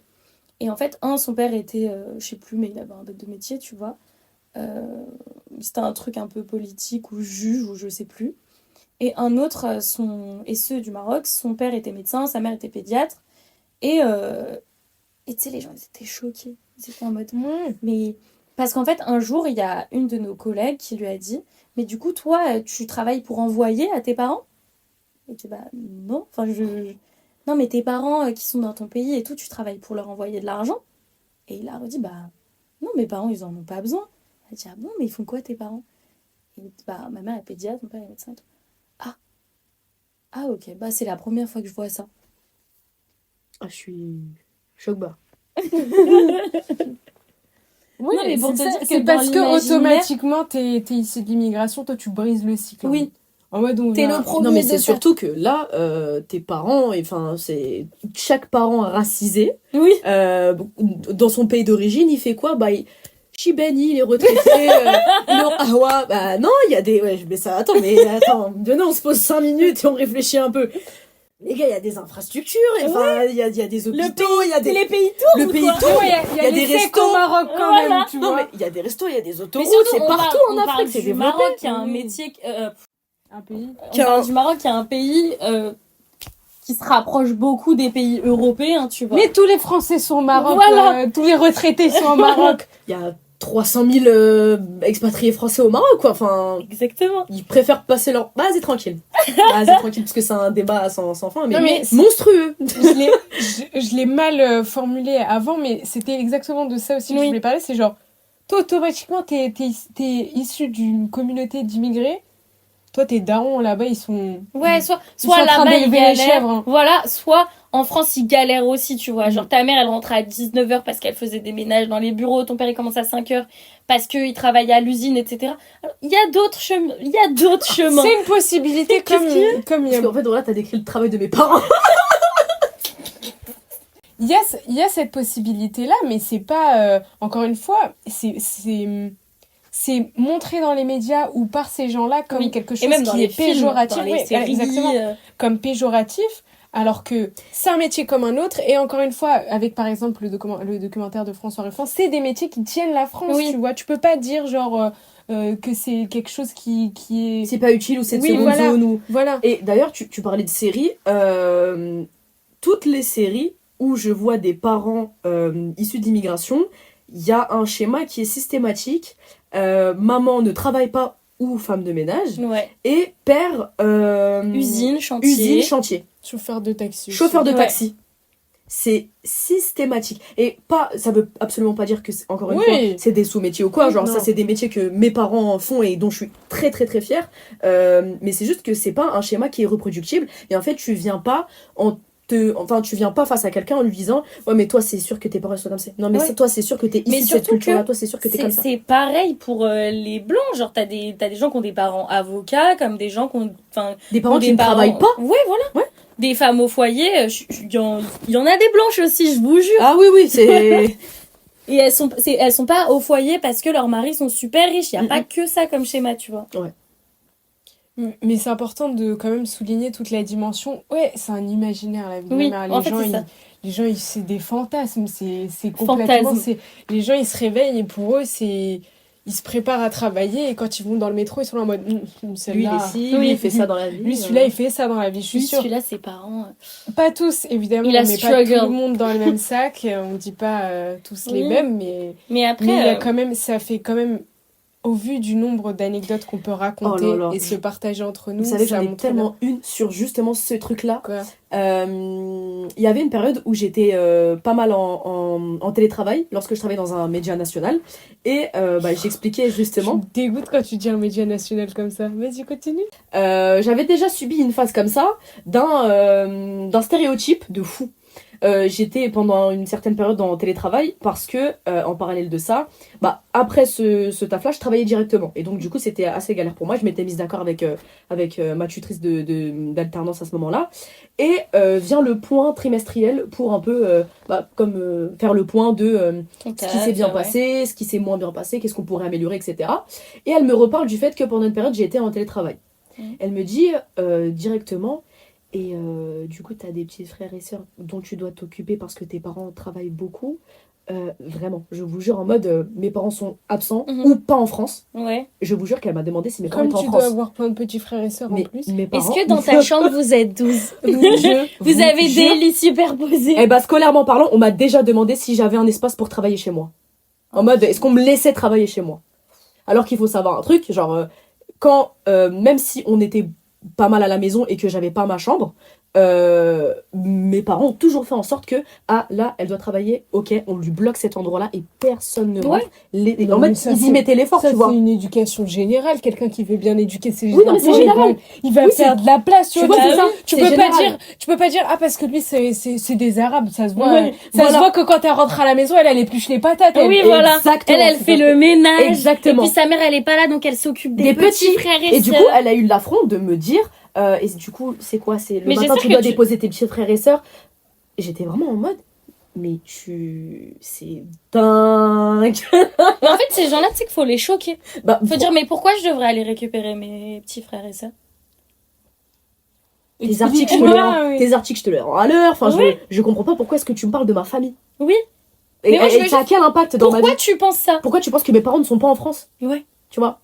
Et en fait, son père était, je sais plus, mais il avait un bête de métier, tu vois. C'était un truc un peu politique ou juge ou je sais plus. Et un autre, et ceux du Maroc, son père était médecin, sa mère était pédiatre. Et tu sais, les gens, ils étaient choqués. Ils étaient en mode, mais... Parce qu'en fait, un jour, il y a une de nos collègues qui lui a dit, mais du coup, toi, tu travailles pour envoyer à tes parents? Et tu dis, bah non. Enfin, non, mais tes parents qui sont dans ton pays et tout, tu travailles pour leur envoyer de l'argent? Et il a redit, bah non, mes parents, ils en ont pas besoin. Elle a dit, ah bon, mais ils font quoi tes parents? Et il dit, bah ma mère est pédiatre, mon père est médecin et tout. Ah ok, bah c'est la première fois que je vois ça. Ah, je suis choc bas. Oui, Non, mais pour c'est te ça, dire que c'est dans parce que l'imaginaire- automatiquement, t'es issu de l'immigration, toi, tu brises le cycle. Oui. En mode, on T'es vient... le premier Non, mais de c'est ça. surtout que là, tes parents, enfin, c'est chaque parent racisé, Oui. dans son pays d'origine, il fait quoi? Bah, Chibani, les retraités, non, ah ouais, bah non, il y a des, ouais, mais ça, attends, venez, on se pose 5 minutes et on réfléchit un peu. Les gars, il y a des infrastructures, enfin, il y a des hôpitaux, il y a des... Les pays tournent Le ou pays quoi? tourne. Ouais, il y a des des restos restos. au Maroc quand Voilà. même, tu Non, vois. mais il y a des restos, il y a des Mais autoroutes, surtout, c'est partout en parle Afrique, c'est du développé. Maroc, qui a un Oui. métier... Un pays. on parle du Maroc, qui a un pays qui se rapproche beaucoup des pays européens, tu vois. Mais tous les Français sont au Maroc, Voilà. tous les retraités sont au Maroc. Il y a 300 000 expatriés français au Maroc, quoi, enfin... Exactement. Ils préfèrent passer leur... Bah, c'est tranquille. Bah, c'est tranquille, parce que c'est un débat sans fin, mais, Non, mais monstrueux. je l'ai mal formulé avant, mais c'était exactement de ça aussi que je Oui. voulais parler. C'est genre, toi, automatiquement, t'es issu d'une communauté d'immigrés. Toi, tes darons, là-bas, ils sont... Ouais, ils soit sont en train là-bas, ils d'élever les galèrent. chèvres, hein. Voilà, soit en France, ils galèrent aussi, tu vois. Genre, Mm. ta mère, elle rentrait à 19h parce qu'elle faisait des ménages dans les bureaux. Ton père, il commence à 5h parce qu'il travaillait à l'usine, etc. Alors, il y a d'autres chemins. Il y a d'autres chemins. C'est une possibilité comme il y Parce a... qu'en fait, voilà, t'as décrit le travail de mes parents. Il y a cette possibilité-là, mais c'est pas... encore une fois, c'est montré dans les médias ou par ces gens-là comme Oui. quelque Et chose même dans qui les est films, péjoratif. dans les Oui, séries. exactement. Comme péjoratif, alors que c'est un métier comme un autre. Et encore une fois, avec par exemple le documentaire de François Ruffin, c'est des métiers qui tiennent la France, Oui. tu vois. Tu peux pas dire genre que c'est quelque chose qui est... C'est pas utile ou c'est de Oui, seconde voilà. zone ou... Voilà. Et d'ailleurs, tu parlais de séries. Toutes les séries où je vois des parents issus d'immigration, il y a un schéma qui est systématique. Maman ne travaille pas ou femme de ménage. Ouais. Et père... Usine, chantier. Usine, chantier. Chauffeur de taxi. aussi. Chauffeur de Ouais. taxi. C'est systématique. Et pas, ça veut absolument pas dire que, encore une Oui. fois, c'est des sous-métiers ou quoi. Oui, Genre, non. ça, c'est des métiers que mes parents font et dont je suis très, très, très fière. Mais c'est juste que c'est pas un schéma qui est reproductible. Et en fait, tu viens pas tu viens pas face à quelqu'un en lui disant ouais mais toi c'est sûr que tes parents sont comme ça, non mais Ouais. toi c'est sûr que t'es Mais issu de cette surtout culture là, que toi c'est sûr que t'es comme ça. C'est pareil pour les blancs. Genre, t'as des gens qui ont des parents avocats, comme des gens qui ont... Enfin, Des parents ont qui des ne travaillent pas. Ouais, voilà. Ouais. Des femmes au foyer, il y en a des blanches aussi, je vous jure. Ah oui c'est Et elles sont pas au foyer parce que leurs maris sont super riches. Il y a Mm-mm. pas que ça comme schéma, tu vois. Mais c'est important de quand même souligner toute la dimension. Ouais, c'est un imaginaire la vie de Oui, ma mère. en fait, c'est ça. Les gens, c'est des fantasmes. C'est complètement. Fantasme. Les gens, ils se réveillent et pour eux, c'est. Ils se préparent à travailler et quand ils vont dans le métro, ils sont là en mode. lui il Celle-là. est ci, Oui. lui il fait ça dans la vie. Lui, celui-là, il fait ça dans la vie, je suis Lui, sûre. celui-là, ses parents. Pas tous, évidemment. Il a On met pas struggle. tout le monde dans le même sac. On dit pas tous les Oui. mêmes, mais Mais après, il y a quand même. Ça fait quand même au vu du nombre d'anecdotes qu'on peut raconter Oh là là. et se partager entre nous, Vous savez, ça j'en ai montre tellement une sur justement ce truc-là. bien. Quoi. Il y avait une période où j'étais pas mal en télétravail lorsque je travaillais dans un média national. Et j'expliquais Je justement. me dégoûte quand tu dis un média national comme ça. Vas-y, continue. J'avais déjà subi une phase comme ça d'un stéréotype de fou. J'étais pendant une certaine période en télétravail parce que, en parallèle de ça, après ce taf-là, je travaillais directement. Et donc, du coup, c'était assez galère pour moi. Je m'étais mise d'accord avec ma tutrice d'alternance à ce moment-là. Et vient le point trimestriel pour un peu faire le point de ce qui s'est bien passé, ce qui s'est moins bien passé, qu'est-ce qu'on pourrait améliorer, etc. Et elle me reparle du fait que pendant une période, j'ai été en télétravail. Elle me dit directement... Et du coup, tu as des petits frères et sœurs dont tu dois t'occuper parce que tes parents travaillent beaucoup. Vraiment, je vous jure, en mode, mes parents sont absents ou pas en France. Ouais. Je vous jure qu'elle m'a demandé si mes parents Comme étaient en tu France. dois avoir plein de petits frères et sœurs en Mais plus. mes Est-ce parents... que dans ta chambre, vous êtes 12 vous avez jure- des lits superposés? Eh ben, scolairement parlant, on m'a déjà demandé si j'avais un espace pour travailler chez moi. En mode, est-ce qu'on me laissait travailler chez moi? Alors qu'il faut savoir un truc, genre, même si on était pas mal à la maison et que j'avais pas ma chambre, mes parents ont toujours fait en sorte que là elle doit travailler, ok, on lui bloque cet endroit là et personne ne rentre. Non, en mais mode ça, ils y mettaient l'effort, Ça, tu vois. c'est une éducation générale. Quelqu'un qui veut bien éduquer ses Oui, non, mais c'est enfants, général. il va Oui, faire de la place, tu Tu vois. vois, c'est ça, Tu c'est peux pas général. dire, ah, parce que lui, c'est des Arabes, ça se voit. Ouais, Ça voilà. se voit que quand elle rentre à la maison, elle épluche les patates. Oui, voilà. Exactement, Elle c'est fait ça. le ménage. Exactement. Et puis sa mère, elle est pas là, donc elle s'occupe des Des petits petits. frères et Et du sœurs. coup, elle a eu l'affront de me dire, et du coup, c'est quoi? C'est le Mais matin, j'espère tu que dois tu- déposer tes petits frères et sœurs. Et j'étais vraiment en mode, mais c'est dingue. Mais en fait, ces gens-là, tu sais qu'il faut les choquer. Faut dire, mais pourquoi je devrais aller récupérer mes petits frères et sœurs? Tes articles, je te les rends à l'heure. Enfin, je comprends pas pourquoi est-ce que tu me parles de ma famille. Oui. Et, Mais moi, je veux ça a quel impact dans ma vie? Pourquoi tu penses ça? Pourquoi tu penses que mes parents ne sont pas en France? Ouais. Tu vois?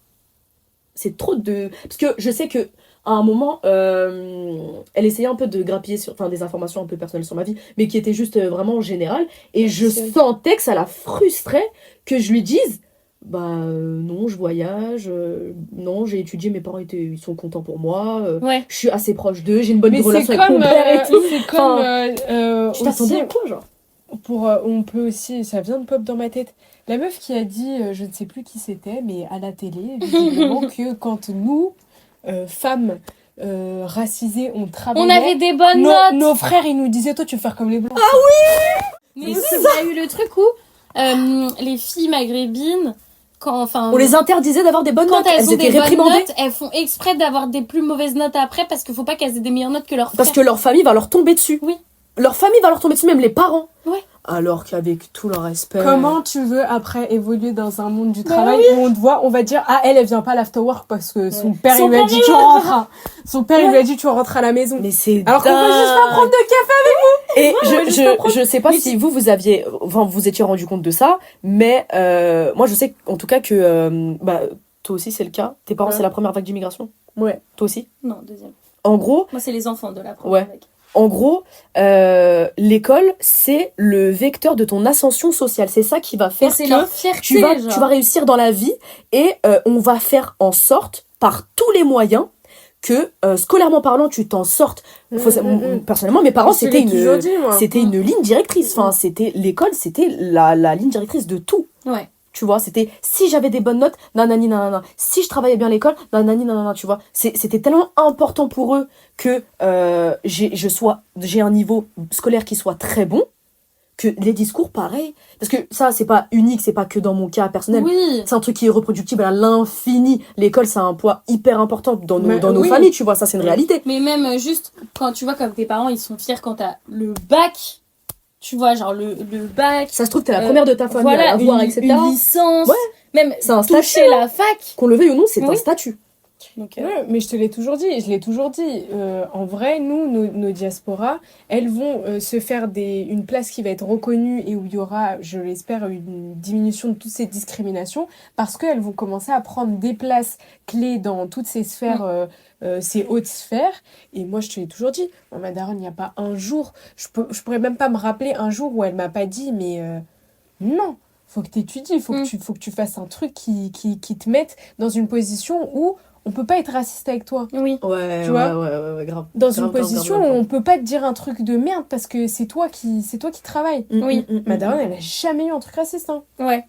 C'est trop de... Parce que je sais que à un moment, elle essayait un peu de grappiller sur des informations un peu personnelles sur ma vie, mais qui étaient juste vraiment générales. Et je sentais que ça la frustrait que je lui dise, non, je voyage, non, j'ai étudié, mes parents ils sont contents pour moi, Ouais. je suis assez proche d'eux, j'ai une bonne Mais relation c'est avec mon comme, père et tout. c'est comme, Tu t'attendais aussi, à quoi, genre? on peut aussi, ça vient de pop dans ma tête. La meuf qui a dit, je ne sais plus qui c'était, mais à la télé, visiblement, que quand nous, femmes racisées, on travaillait, On avait des bonnes notes. nos frères, ils nous disaient, toi, tu veux faire comme les blancs. Mais aussi, il y a eu le truc où les filles maghrébines, On les interdisait d'avoir des bonnes quand notes, elles ont étaient des bonnes réprimandées. notes, elles font exprès d'avoir des plus mauvaises notes après parce qu'il faut pas qu'elles aient des meilleures notes que leurs frères. Parce que leur famille va leur tomber dessus. Oui. Leur famille va leur tomber dessus, même les parents. Ouais. Alors qu'avec tout le respect... Comment tu veux après évoluer dans un monde du travail où on te voit, on va dire, ah, elle vient pas à l'afterwork parce que son père, il lui a dit, tu rentres. Son père, il lui a dit, tu rentres à la maison. Mais c'est Alors qu'on va juste pas prendre de café. Et Ouais, je sais pas si vous aviez... Enfin, vous étiez rendu compte de ça, mais moi, je sais en tout cas que... toi aussi, c'est le cas. Tes parents, Ouais. c'est la première vague d'immigration. Ouais. Toi aussi. Non, deuxième. En gros, Moi, c'est les enfants de la première Ouais. vague. l'école, c'est le vecteur de ton ascension sociale. C'est ça qui va faire C'est que leur fierté, tu vas genre. réussir dans la vie et on va faire en sorte, par tous les moyens, que scolairement parlant, tu t'en sortes. Personnellement, mes parents, c'était une ligne directrice. Enfin, l'école, c'était la ligne directrice de tout. Ouais. Tu vois, c'était si j'avais des bonnes notes, nanani nanana. Si je travaillais bien à l'école, nanani nanana, tu vois. C'était tellement important pour eux que j'ai un niveau scolaire qui soit très bon, que les discours, pareil. Parce que ça, c'est pas unique, c'est pas que dans mon cas personnel. Oui. C'est un truc qui est reproductible à l'infini. L'école, ça a un poids hyper important dans nos oui. familles, tu vois, ça c'est une réalité. Mais même juste quand tu vois comme tes parents, ils sont fiers quand t'as le bac. Tu vois, genre le bac. Ça se trouve, t'es la première de ta famille Voilà, à avoir, une etc. licence. Ouais. Même C'est un toucher statut, la fac. Qu'on le veuille ou non, c'est un Oui. statut. Donc, Ouais, mais je te l'ai toujours dit, en vrai, nous, nos diasporas, elles vont se faire une place qui va être reconnue et où il y aura, je l'espère, une diminution de toutes ces discriminations parce qu'elles vont commencer à prendre des places clés dans toutes ces sphères, ces hautes sphères. Et moi, je te l'ai toujours dit, ma daronne, il n'y a pas un jour, je pourrais même pas me rappeler un jour où elle m'a pas dit, mais non. faut que t'étudies, faut que tu fasses un truc qui te mette dans une position où on peut pas être raciste avec toi. Oui. Ouais, Tu vois, ouais, grave. Dans Grave, une grave, position grave, où grave. on peut pas te dire un truc de merde parce que c'est toi qui travailles. Oui. Ma daronne, elle a jamais eu un truc raciste, hein. Ouais.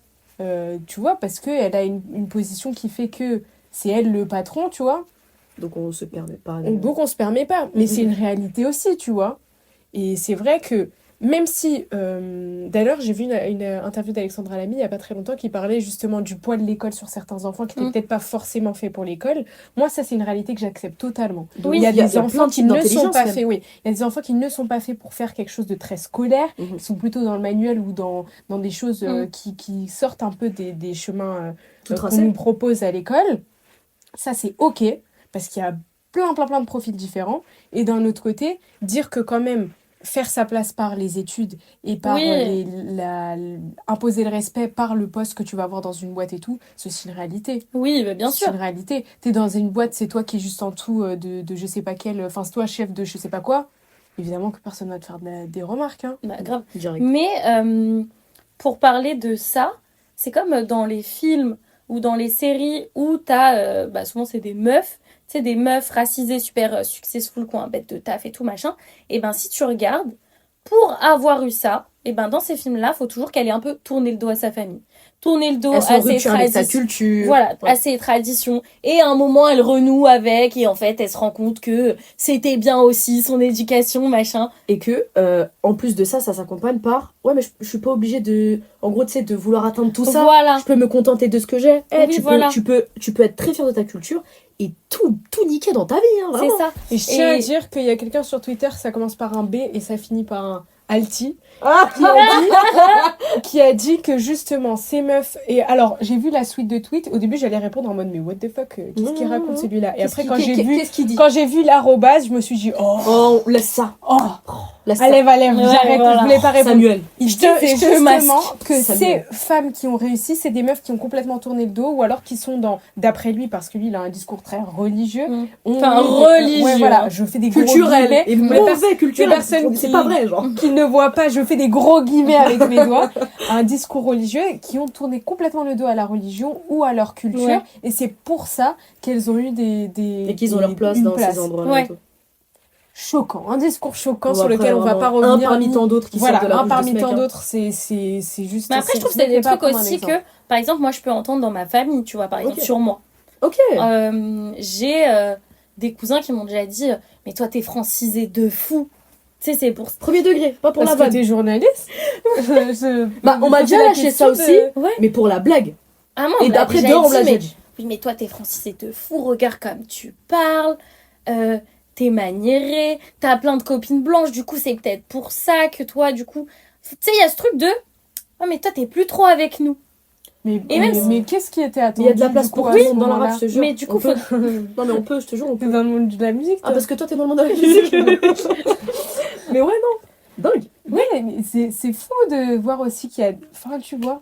Tu vois, parce qu'elle a une position qui fait que c'est elle le patron, tu vois. Donc on se permet pas. Donc on se permet pas. Mais c'est une réalité aussi, tu vois. Et c'est vrai que même si... d'ailleurs, j'ai vu une interview d'Alexandra Lamy il y a pas très longtemps qui parlait justement du poids de l'école sur certains enfants qui n'étaient peut-être pas forcément faits pour l'école. Moi, ça, c'est une réalité que j'accepte totalement. Oui, il y a des plein enfants de qui types ne sont d'intelligence, pas même. faits, oui. Il y a des enfants qui ne sont pas faits pour faire quelque chose de très scolaire. Ils sont plutôt dans le manuel ou dans des choses qui sortent un peu des chemins Tout qu'on tracé. nous propose à l'école. Ça, c'est OK, parce qu'il y a plein de profils différents. Et d'un autre côté, dire que quand même, faire sa place par les études et par Oui. imposer le respect par le poste que tu vas avoir dans une boîte et tout, c'est aussi une réalité. Oui, bah, bien C'est sûr. une réalité. T'es dans une boîte, c'est toi qui es juste en dessous de je sais pas quel... Enfin, c'est toi chef de je sais pas quoi. Évidemment que personne va te faire des remarques, hein. Bah, grave. Direct. Mais pour parler de ça, c'est comme dans les films ou dans les séries où t'as, bah souvent c'est des meufs, tu sais, des meufs racisées super successful, qui ont un bête de taf et tout machin. Et ben si tu regardes, pour avoir eu ça, et ben dans ces films-là, faut toujours qu'elle ait un peu tourné le dos à sa famille. Tourner le dos Elles sont à en ses rupture avec sa traditions. culture. Voilà, Ouais. à ses traditions. Et à un moment, elle renoue avec, et en fait, elle se rend compte que c'était bien aussi son éducation, machin. Et que, en plus de ça s'accompagne par ouais, mais je suis pas obligée de. En gros, tu sais, de vouloir atteindre tout ça. Voilà. Je peux me contenter de ce que j'ai. Oui, voilà. Tu peux être très fier de ta culture et tout niquer dans ta vie, hein, C'est vraiment. ça. Et je tiens à Et- dire qu'il y a quelqu'un sur Twitter, ça commence par un B et ça finit par un Alti, Ah, qui a dit que justement ces meufs... Et alors, j'ai vu la suite de tweets. Au début, j'allais répondre en mode mais what the fuck, qu'est-ce qu'il raconte celui-là? Et après, qu'est-ce qu'il dit quand j'ai vu l'arrobase, je me suis dit Oh, laisse ça. Laisse ça. allez, Ouais, j'arrête, voilà. je voulais pas répondre. Samuel. Il Je te disait masque. justement que Samuel. ces femmes qui ont réussi, c'est des meufs qui ont complètement tourné le dos ou alors qui sont d'après lui, parce que lui, il a un discours très religieux. Enfin, religieux. Ouais, voilà, je fais des gros Culturel. guillemets. Et Les mauvais culturel. personnes C'est qui- pas vrai, genre. qui ne voient pas, je fais des gros guillemets avec mes doigts, un discours religieux qui ont tourné complètement le dos à la religion ou à leur culture. Ouais. Et c'est pour ça qu'elles ont eu Et qu'ils ont leur place une dans place. ces endroits-là. Ouais. et tout. Choquant, un discours choquant Bon, sur après, lequel on va pas vraiment, revenir. un parmi tant d'autres qui Voilà, sortent de la un bouche de parmi ce mec, tant hein. d'autres, c'est juste... Mais après, je trouve que je c'est des vais pas trucs prendre un aussi exemple. que, par exemple, moi, je peux entendre dans ma famille, tu vois, par exemple, Ok. sur moi. Ok. J'ai des cousins qui m'ont déjà dit mais toi, t'es francisé de fou. Tu sais, c'est pour... Premier degré, pas pour Parce la que vanne. t'es journaliste. Bah, on m'a posé déjà la lâché ça question aussi, de- Ouais. mais pour la blague. Ah non, Et d'après dehors, on me l'a déjà mais... dit. Oui, mais toi, t'es francisé de fou. Regarde comme tu parles. T'es maniéré. T'as plein de copines blanches. Du coup, c'est peut-être pour ça que toi, du coup... Tu sais, il y a ce truc de... Oh, mais toi, t'es plus trop avec nous. Et mais qu'est-ce qui était attendu? Il y a de la place du coup, pour à tout le ce monde dans la moment-là rap, je te jure. Mais du coup, On peut- Non, mais on peut, je te jure, on T'es peut. dans le monde de la musique, Ah, toi. parce que toi, t'es dans le monde de la musique. Mais ouais, non. Dingue. Ouais, mais c'est fou de voir aussi qu'il y a... Enfin, tu vois,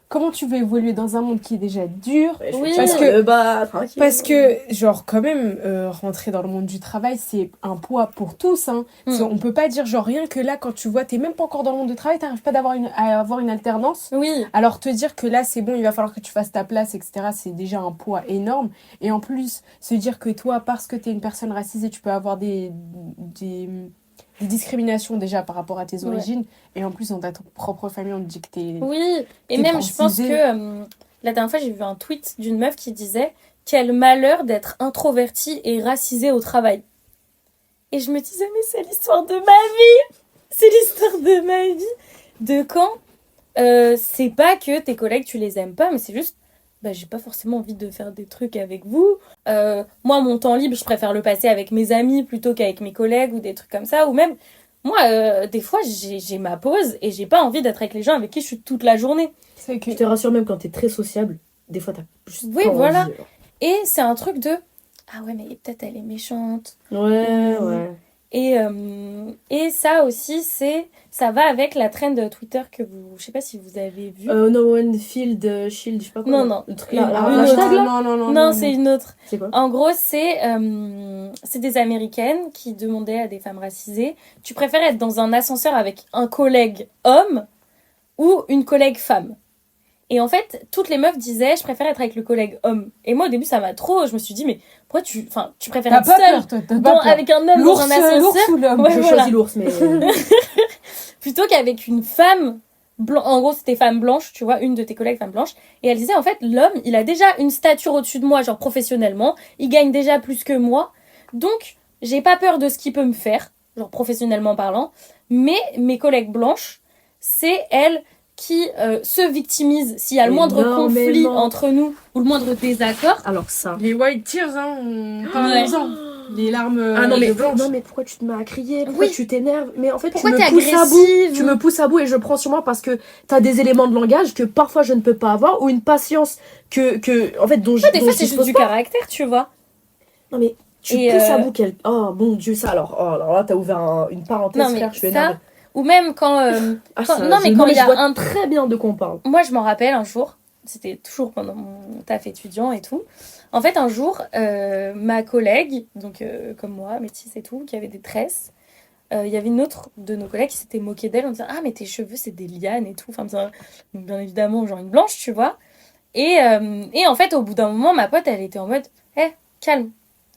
comment tu veux évoluer dans un monde qui est déjà dur. Ouais, je Oui. suis Parce sur que- le bas, tranquille. Parce que, genre, quand même, rentrer dans le monde du travail, c'est un poids pour tous, hein. On peut pas dire, genre, rien que là, quand tu vois, t'es même pas encore dans le monde du travail, t'arrives pas à avoir une alternance. Oui. Alors, te dire que là, c'est bon, il va falloir que tu fasses ta place, etc., c'est déjà un poids énorme. Et en plus, se dire que toi, parce que t'es une personne racisée, tu peux avoir des discriminations déjà par rapport à tes origines. Et en plus, dans ta propre famille, on te dit que t'es... Oui. Et T'es même, je pense francisé. que... la dernière fois, j'ai vu un tweet d'une meuf qui disait « Quel malheur d'être introvertie et racisée au travail. » Et je me disais « Mais c'est l'histoire de ma vie. C'est l'histoire de ma vie. » De quand c'est pas que tes collègues, tu les aimes pas, mais c'est juste... Bah, j'ai pas forcément envie de faire des trucs avec vous. Moi, mon temps libre, je préfère le passer avec mes amis plutôt qu'avec mes collègues ou des trucs comme ça. Ou même, moi, des fois, j'ai ma pause et j'ai pas envie d'être avec les gens avec qui je suis toute la journée. C'est que... Je te rassure, même quand t'es très sociable, des fois t'as juste Oui, pas voilà. envie, Et c'est un truc de ah ouais, mais peut-être elle est méchante. genre. Ouais, ouais. Et ça aussi, ça va avec la trend de Twitter que vous, je sais pas si vous avez vu. No one field, shield, je sais pas quoi. Non, non. Le truc là, Une l'hashtag, là. Non, c'est une autre. C'est quoi? En gros, c'est des Américaines qui demandaient à des femmes racisées, tu préfères être dans un ascenseur avec un collègue homme ou une collègue femme? Et en fait, toutes les meufs disaient, je préfère être avec le collègue homme. Et moi, au début, ça m'a trop. Je me suis dit, mais pourquoi tu préfères T'as être pas seule peur, toi, t'as pas peur. avec un homme dans un ascenseur L'ours ou l'homme? Ouais, Je voilà. choisis l'ours, mais. Plutôt qu'avec une femme en gros, c'était femme blanche, tu vois, une de tes collègues femme blanche. Et elle disait, en fait, l'homme, il a déjà une stature au-dessus de moi, genre professionnellement. Il gagne déjà plus que moi. Donc, j'ai pas peur de ce qu'il peut me faire, genre professionnellement parlant. Mais mes collègues blanches, c'est elles qui se victimisent s'il y a le moindre conflit entre nous ou le moindre désaccord. Alors ça. Les white tears, parlons-en. Les larmes Ah non mais, blanches. non mais pourquoi tu te mets à crier? Pourquoi tu t'énerves? Mais en fait Pourquoi tu t'es me pousses à bout. agressive? Tu me pousses à bout et je prends sur moi parce que t'as des éléments de langage que parfois je ne peux pas avoir ou une patience que en fait dont je Des fois, c'est juste du caractère, tu vois. Non mais tu pousses à bout quel. Oh mon dieu ça alors. Oh alors là t'as ouvert une parenthèse Non, mais frère, je suis ça, énervée. ou même quand Ça, non mais quand il y je a vois un très bien de quoi on parle. Moi, je m'en rappelle un jour, c'était toujours pendant mon taf étudiant et tout. En fait, un jour, ma collègue, donc comme moi, métisse et tout, qui avait des tresses, il y avait une autre de nos collègues qui s'était moquée d'elle en disant ah mais tes cheveux c'est des lianes et tout. Enfin, donc, bien évidemment genre une blanche, tu vois. Et en fait, au bout d'un moment, ma pote, elle était en mode calme.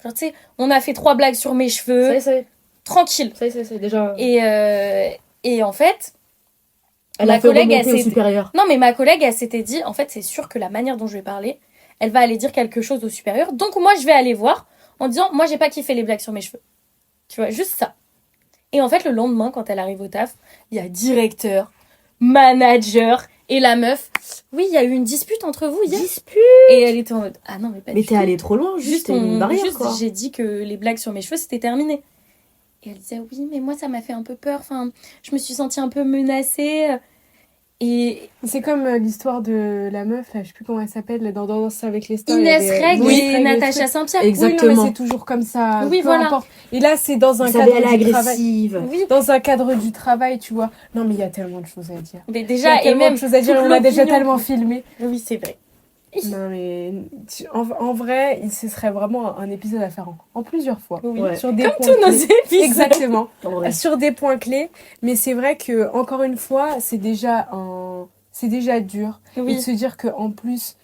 Genre tu sais, on a fait 3 blagues sur mes cheveux. Ça y est, tranquille. ça y est, déjà. Et en fait. Elle a fait remonter au supérieur. Non, mais ma collègue, elle s'était dit, en fait, c'est sûr que la manière dont je vais parler, elle va aller dire quelque chose au supérieur. Donc, moi, je vais aller voir en disant, moi, j'ai pas kiffé les blagues sur mes cheveux. Tu vois, juste ça. Et en fait, le lendemain, quand elle arrive au taf, il y a directeur, manager et la meuf. Oui, il y a eu une dispute entre vous hier. Dispute. Et elle était en mode, ah non, mais pas mais du tout. t'es allée trop loin, juste une barrière, juste, quoi. j'ai dit que les blagues sur mes cheveux, c'était terminé. Et elle disait, oui, mais moi, ça m'a fait un peu peur. Enfin, je me suis sentie un peu menacée. Et c'est comme l'histoire de la meuf, là, je sais plus comment elle s'appelle, dans Danse avec les stars. Inès Reg et Natacha Saint-Pierre. Exactement. Oui, non, mais c'est toujours comme ça. Oui, peu voilà. importe. Et là, c'est dans un Ça cadre elle est du agressive. travail. Oui. Dans un cadre du travail, tu vois. Non, mais il y a tellement de choses à dire. Mais Il y déjà, a et tellement même de choses à dire. toute On l'a déjà l'opinion. tellement filmé. Oui, c'est vrai. Non, mais en vrai, ce serait vraiment un épisode à faire en plusieurs fois. Oui. Ouais. Sur des Comme points tous nos clés. épisodes. Exactement. Ouais. Sur des points clés. Mais c'est vrai que, encore une fois, c'est déjà dur. Et de Oui. se dire qu'en plus,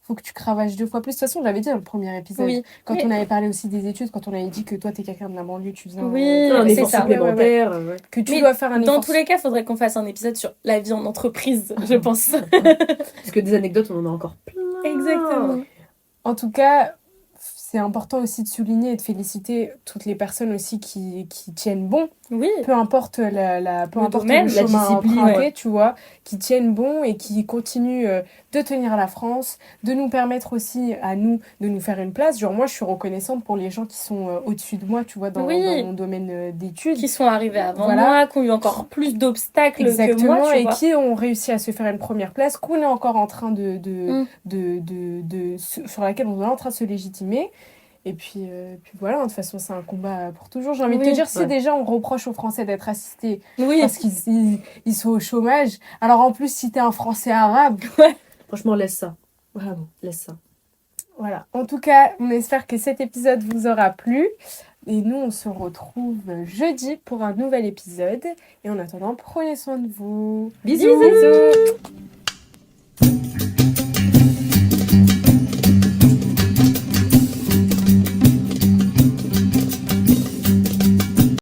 faut que tu cravaches 2 fois plus. De toute façon, j'avais dit dans le premier épisode, Oui. quand Mais- on avait parlé aussi des études, quand on avait dit que toi, t'es quelqu'un de la banlieue, tu faisais Oui, Un c'est effort ça. supplémentaire. Ouais. que tu Mais dois faire un Dans effort. tous les cas, il faudrait qu'on fasse un épisode sur la vie en entreprise, je pense. Parce que des anecdotes, on en a encore plein. Exactement. En tout cas, c'est important aussi de souligner et de féliciter toutes les personnes aussi qui tiennent bon, Oui. peu importe peu importe domaine, le la chemin discipline, emprunté, ouais. tu vois, qui tiennent bon et qui continuent de tenir la France, de nous permettre aussi à nous de nous faire une place. Genre moi, je suis reconnaissante pour les gens qui sont au-dessus de moi, tu vois, dans mon domaine d'études. Qui sont arrivés avant Voilà. moi, qui ont eu encore plus d'obstacles que Exactement, moi, tu et vois. qui ont réussi à se faire une première place, qu'on est encore en train sur laquelle on est en train de se légitimer. Et puis voilà, de toute façon, c'est un combat pour toujours. J'ai envie de te Oui. dire, si déjà on reproche aux Français d'être assistés Oui. parce qu'ils sont au chômage, alors en plus, si t'es un Français arabe, Franchement, laisse ça. Vraiment, laisse ça. voilà. En tout cas, on espère que cet épisode vous aura plu. Et nous, on se retrouve jeudi pour un nouvel épisode. Et en attendant, prenez soin de vous. Bisous. Bisous.